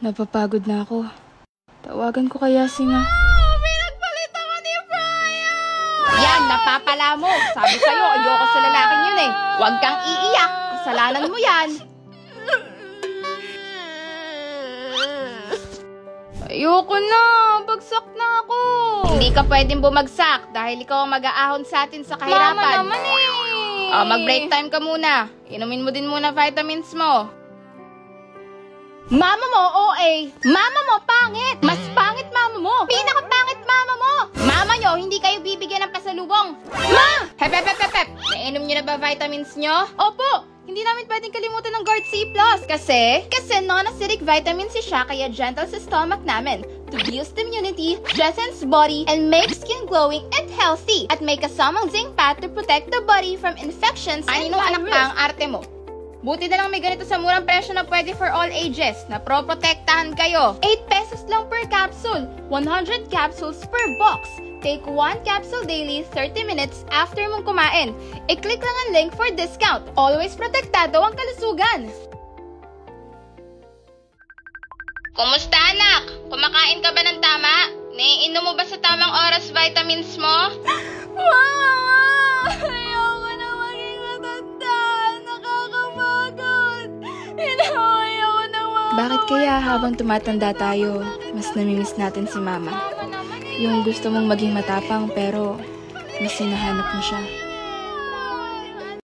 Napapagod na ako. Tawagan ko kaya si Ma. Pinagpalit ako ni Brian! Yan, napapala mo. Sabi sa'yo, ayoko sa lalaking yun eh. Huwag kang iiyak. Kasalanan mo yan. Ayoko na. Bagsak na ako. Hindi ka pwedeng bumagsak dahil ikaw ang mag-aahon sa atin sa kahirapan. Mama naman eh. Mag-break time ka muna. Inumin mo din muna vitamins mo. Mama mo, OA. Mama mo, pangit. Mas pangit mama mo. Pinaka-pangit mama mo. Mama nyo, hindi kayo bibigyan ng pasalubong. Ma! Hep. Nainom nyo na ba vitamins nyo? Opo. Hindi namin pwedeng kalimutan ng Guard C+. Kasi non-acidic vitamin C siya, kaya gentle sa stomach namin. To boost immunity, strengthens body, and make skin glowing and healthy. At may kasamang zinc pad to protect the body from infections and virus. Anak pa ang arte mo? Buti na lang may ganito sa murang presyo na pwede for all ages, na pro-protektahan kayo. 8 pesos lang per capsule, 100 capsules per box. Take 1 capsule daily, 30 minutes after mong kumain. I-click lang ang link for discount. Always protektado ang kalusugan. Kumusta anak? Kumakain ka ba ng tama? Naiinom mo ba sa tamang oras vitamins mo? Mama! Ayoko na maging matanda. Nakakapagod. Inaway ako ng mama. Bakit kaya habang tumatanda tayo, mas namimiss natin si Mama? Yung gusto mong maging matapang pero mas hinahanap mo siya.